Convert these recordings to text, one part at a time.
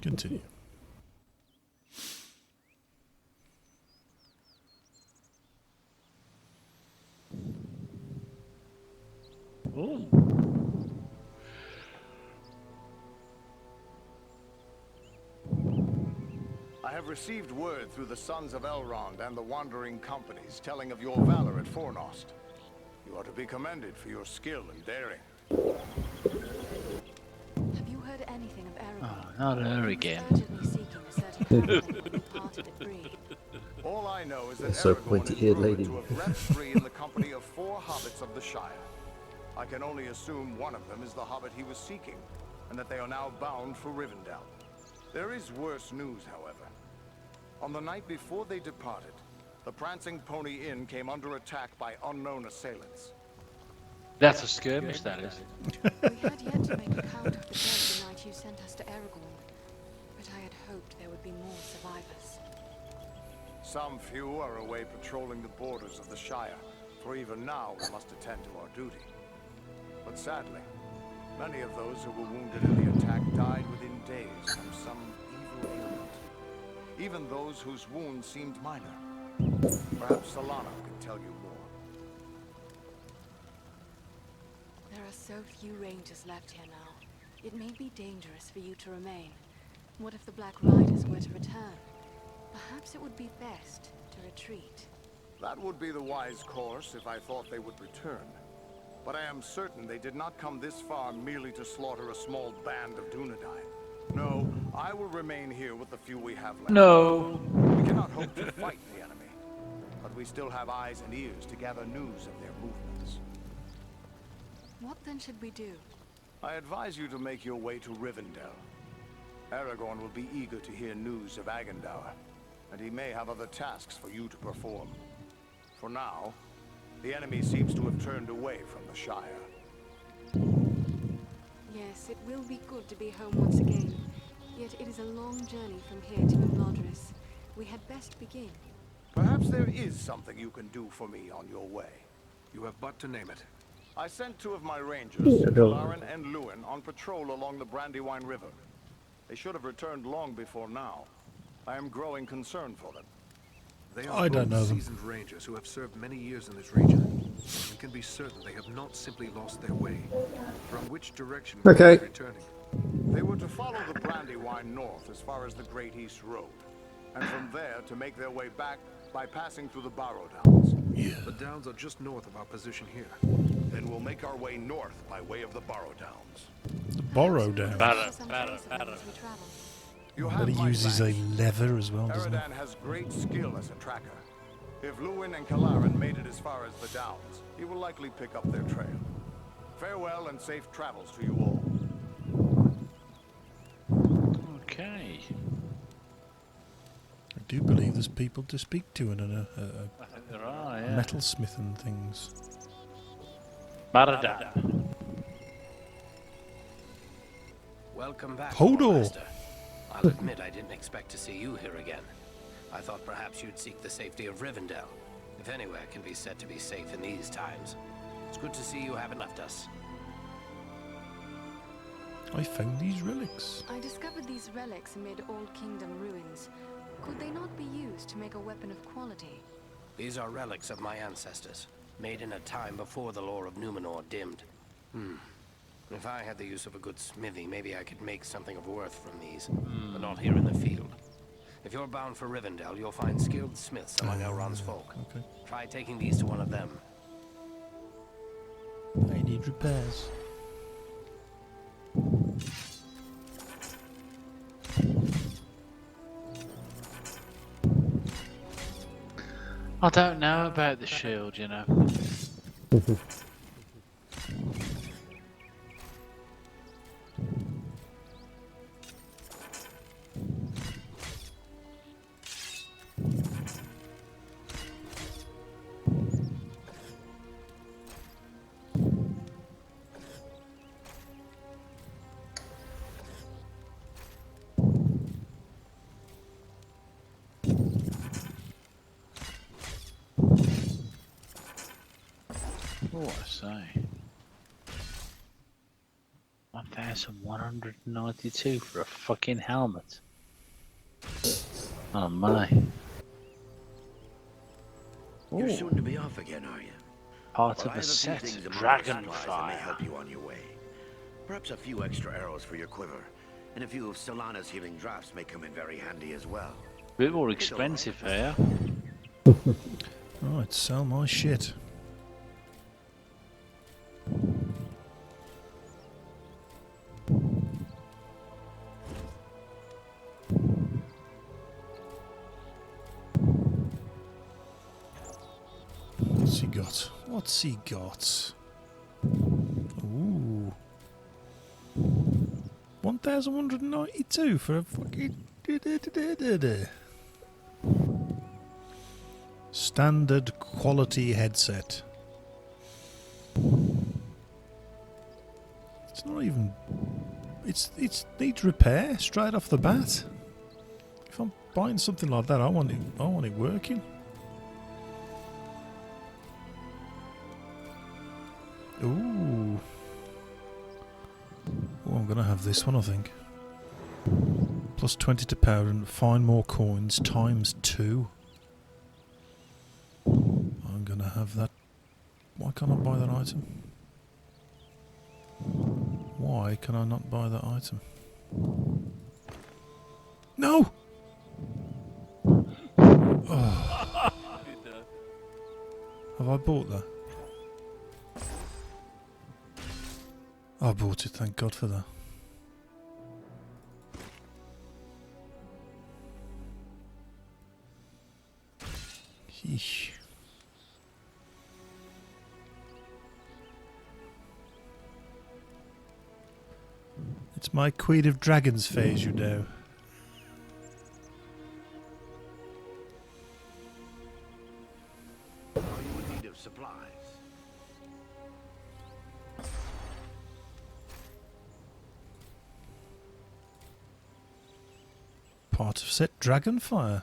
Continue. Oh. I have received word through the sons of Elrond and the wandering companies telling of your valor at Fornost. You are to be commended for your skill and daring. Have you heard anything of Aragorn? Oh, not her He again. was urgently seeking a certain husband when we parted at Bree. All I know is that So Aragorn is pointy-eared rumored lady. to have left free in the company of 4 hobbits of the Shire. I can only assume one of them is the hobbit he was seeking, and that they are now bound for Rivendell. There is worse news, however. On the night before they departed, the Prancing Pony Inn came under attack by unknown assailants. That's a skirmish, that is. We had yet to make account of the dead the night you sent us to Aragorn, but I had hoped there would be more survivors. Some few are away patrolling the borders of the Shire, for even now we must attend to our duty. But sadly, many of those who were wounded in the attack died within days from some evil ailment. Even those whose wounds seemed minor. Perhaps Solana can tell you more. There are so few rangers left here now. It may be dangerous for you to remain. What if the Black Riders were to return? Perhaps it would be best to retreat. That would be the wise course if I thought they would return. But I am certain they did not come this far merely to slaughter a small band of Dunedain. No, I will remain here with the few we have left. No. We cannot hope to fight the enemy, but we still have eyes and ears to gather news of their movements. What then should we do? I advise you to make your way to Rivendell. Aragorn will be eager to hear news of Agendour, and he may have other tasks for you to perform. For now, the enemy seems to have turned away from the Shire. Yes, it will be good to be home once again. Yet it is a long journey from here to Imladris. We had best begin. Perhaps there is something you can do for me on your way. You have but to name it. I sent 2 of my rangers, I don't- Lauren and Lewin, on patrol along the Brandywine River. They should have returned long before now. I am growing concerned for them. They I are don't both know them. seasoned rangers who have served many years in this region. We can be certain they have not simply lost their way. From which direction were Okay. they returning? They were to follow the Brandywine north as far as the Great East Road, and from there to make their way back by passing through the Barrow Downs. The downs are just north of our position here. Then we'll make our way north by way of the Barrow Downs. Borrow down. Better, For some better, trace of them better. as we travel. You But he my uses a thanks. lever as well, doesn't he? Aradan has great skill as a tracker. If Lewin and Kalarin made it as far as the Downs, he will likely pick up their trail. Farewell and safe travels to you all. Okay. I do believe there's people to speak to and I think there are, yeah. metalsmith and things. Baradan. Welcome back, Hodor. Lord Master. I'll admit I didn't expect to see you here again. I thought perhaps you'd seek the safety of Rivendell, if anywhere can be said to be safe in these times. It's good to see you haven't left us. I found these relics. I discovered these relics amid Old Kingdom ruins. Could they not be used to make a weapon of quality? These are relics of my ancestors, made in a time before the lore of Numenor dimmed. If I had the use of a good smithy, maybe I could make something of worth from these, but not here in the field. If you're bound for Rivendell, you'll find skilled smiths among Elrond's folk. Okay. Try taking these to one of them. I need repairs. I don't know about the shield, you know. What I say? 1,000. 1,192 for a fucking helmet. Oh my. You're Ooh, soon to be off again, are you? part Well, of I a have a few set. things among our supplies that may Dragonfire. help you on your way. Perhaps a few extra arrows for your quiver, and a few of Solana's healing drafts may come in very handy as well. Bit more Take a look. expensive here. Right, sell my shit. What's he got? What's he got? Ooh. 1,192 for a fucking... Standard quality headset. It's not even... It needs repair straight off the bat. If I'm buying something like that, I want it working. Ooh. Oh, I'm gonna have this one, I think. Plus 20 to power and find more coins times 2. I'm gonna have that. Why can't I buy that item? Why can I not buy that item? No! Oh. Have I bought that? I bought it, thank God for that. Yeesh. It's my Queen of Dragons phase, you know. Are you in need of supplies? Part of set Dragonfire.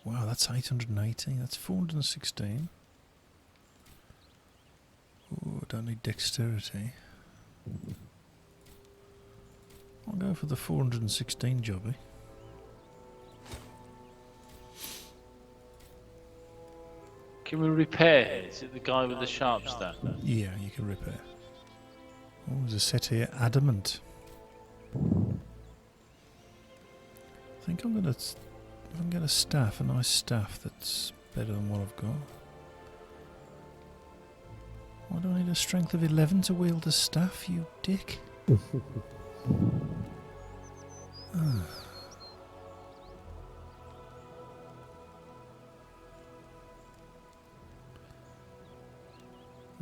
Wow, that's 880. That's 416. Oh, I don't need dexterity. I'll go for the 416 jobby. Can we repair? Is it the guy with the sharp staff? Yeah, you can repair. Oh, there's a set here. Adamant. I think I'm gonna... If I can get a staff, a nice staff that's better than what I've got. Why do I need a strength of 11 to wield a staff, you dick? Maybe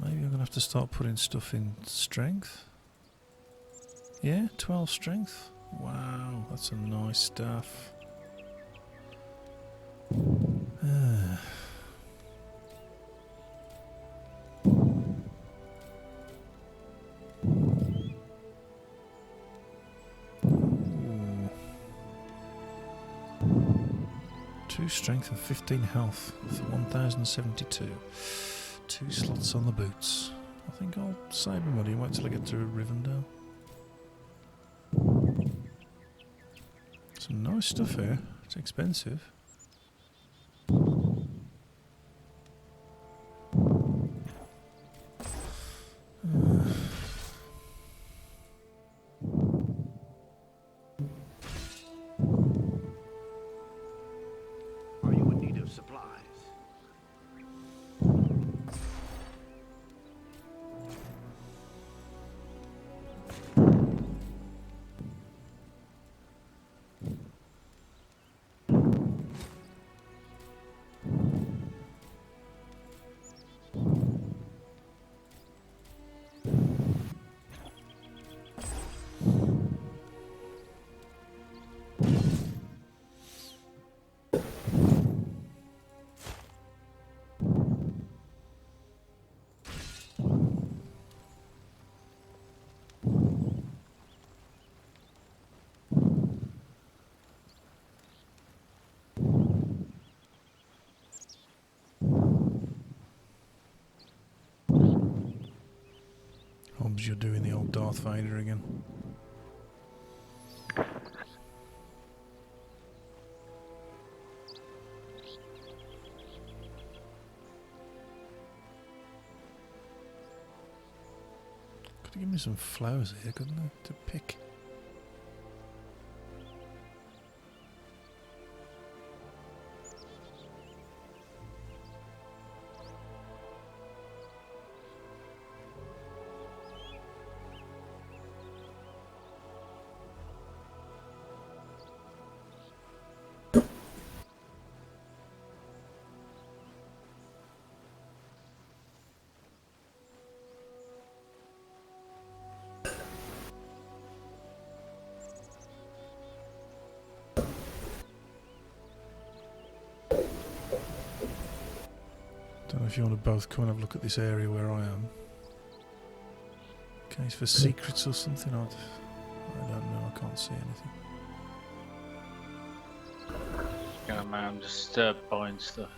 I'm going to have to start putting stuff in strength. Yeah, 12 strength. Wow, that's a nice staff. Ooh. 2 strength and 15 health for 1072. 2 slots on the boots. I think I'll save my money and wait till I get to Rivendell. Some nice stuff here. It's expensive. Are you in need of supplies? you're doing the old Darth Vader again. Could have given me some flowers here, couldn't I, to pick? Don't know if you want to both come and have a look at this area where I am. Case for secrets or something. I don't know. I can't see anything. Going around disturbed buying stuff.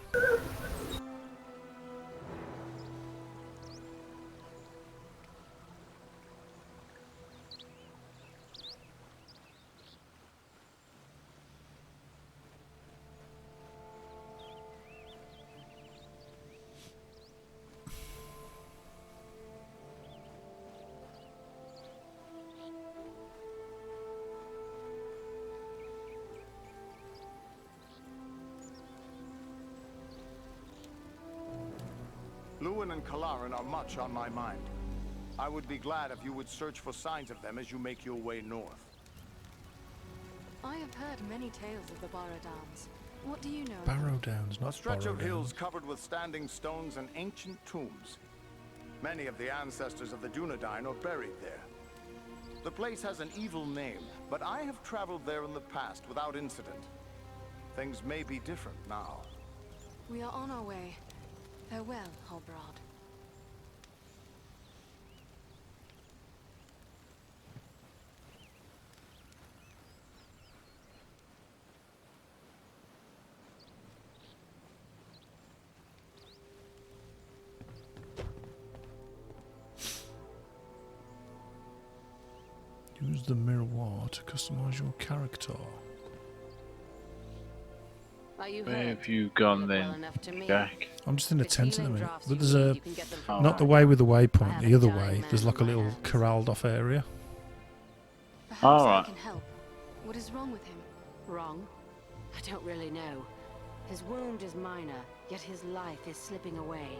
Lewin and Kalaran are much on my mind. I would be glad if you would search for signs of them as you make your way north. I have heard many tales of the Barrow-Downs. What do you know? Barrow Downs, A not stretch Barrow of hills Downs. covered with standing stones and ancient tombs. Many of the ancestors of the Dunedain are buried there. The place has an evil name, but I have traveled there in the past without incident. Things may be different now. We are on our way. Farewell, Halbrand. Use the miroir to customize your character. Are you Where hurt? have you gone Look then, well enough to me. Jack? I'm just in a The tent in a healing minute. drafts But you there's need, a... you can get them Oh. from Not the Barrow. way with the I waypoint, have the a other dying way. There's man like a on my little hands. corralled off area. Perhaps All I right. can help. What is wrong with him? Wrong? I don't really know. His wound is minor, yet his life is slipping away.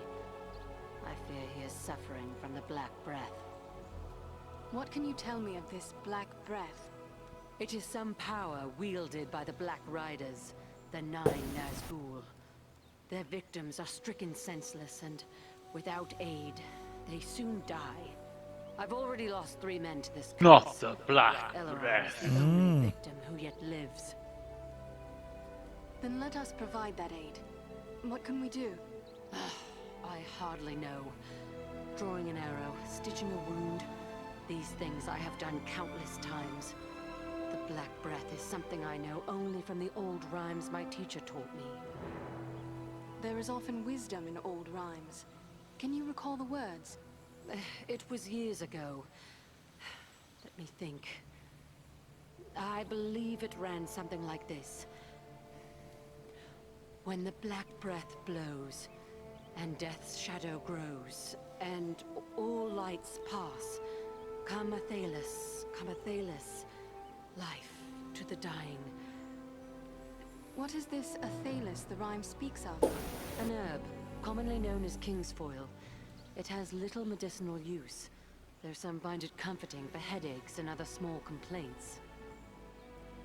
I fear he is suffering from the Black Breath. What can you tell me of this Black Breath? It is some power wielded by the Black Riders, the Nine Nazgul. Their victims are stricken senseless, and without aid, they soon die. I've already lost 3 men to this curse. Not the Black Elrond Breath. is the only victim who yet lives. Then let us provide that aid. What can we do? I hardly know. Drawing an arrow, stitching a wound. These things I have done countless times. The Black Breath is something I know only from the old rhymes my teacher taught me. There is often wisdom in old rhymes. Can you recall the words? It was years ago. Let me think. I believe it ran something like this. When the Black Breath blows, and death's shadow grows, and all lights pass, come Athelas, life to the dying. What is this Athelas the rhyme speaks of? An herb, commonly known as kingsfoil. It has little medicinal use, though some find it comforting for headaches and other small complaints.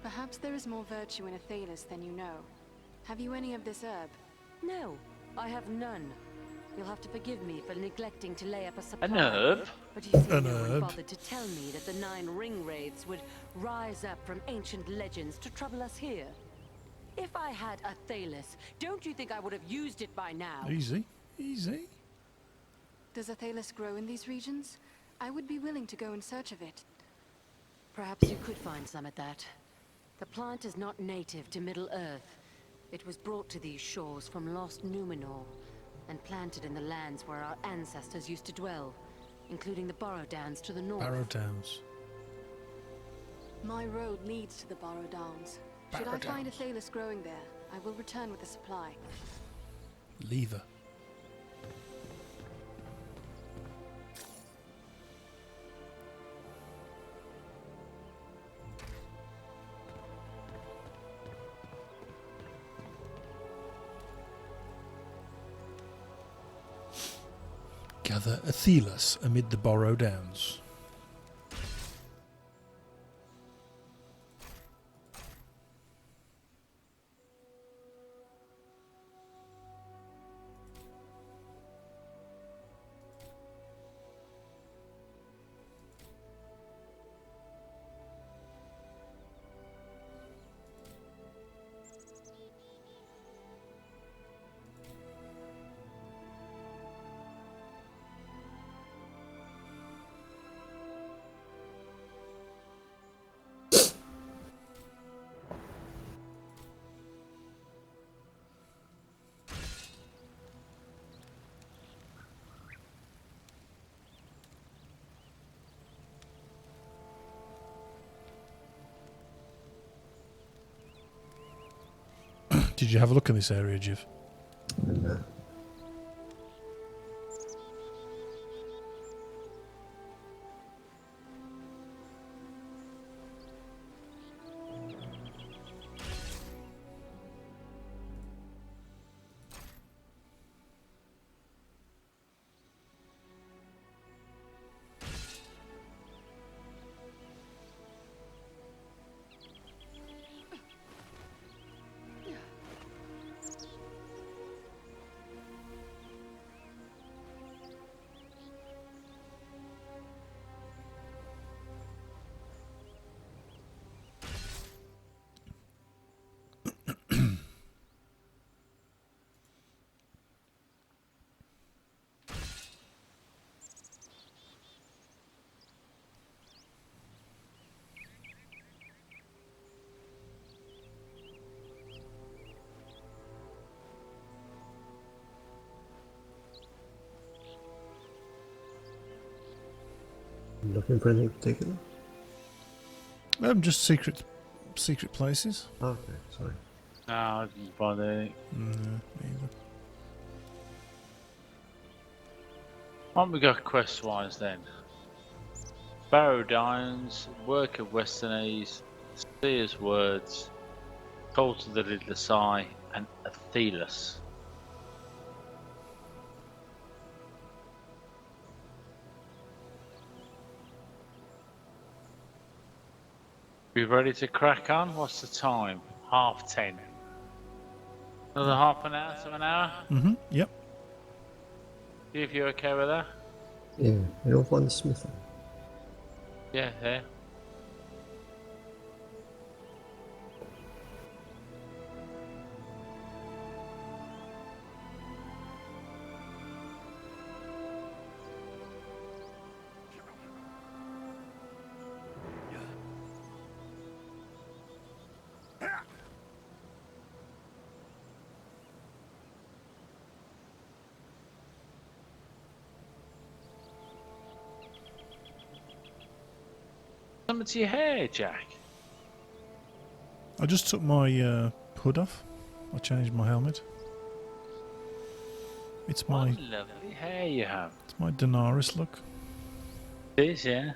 Perhaps there is more virtue in Athelas than you know. Have you any of this herb? No, I have none. You'll have to forgive me for neglecting to lay up a supply. An herb? But you see, An no one herb? bothered to tell me that the 9 ring wraiths would rise up from ancient legends to trouble us here. If I had Athelas, don't you think I would have used it by now? Easy. Easy. Does Athelas grow in these regions? I would be willing to go in search of it. Perhaps you could find some at that. The plant is not native to Middle-earth. It was brought to these shores from lost Numenor, and planted in the lands where our ancestors used to dwell. including the Borrow Downs to the north. Barrow Downs. My road leads to the Borrow Downs. Should I find a Thalus growing there, I will return with a supply. Lever. Gather a Thelus amid the Borrow Downs. Did you have a look in this area, Jiv? No. Looking for anything particular? Just secret places. Oh, okay, sorry. No, I didn't bother. No, neither. What we got quest-wise then? Barrow Downs, Work of Westernese, Seer's Words, Cult of the Little Sigh, and Athelas. We ready to crack on? What's the time? 10:30. Another half an hour to an hour? Mm-hmm. Yep. If you're okay with that? Yeah, you'll find the smith. Yeah, yeah. Something to your hair, Jack. I just took my hood off. I changed my helmet. It's my What lovely hair you have. it's my Daenerys look. It is, yeah.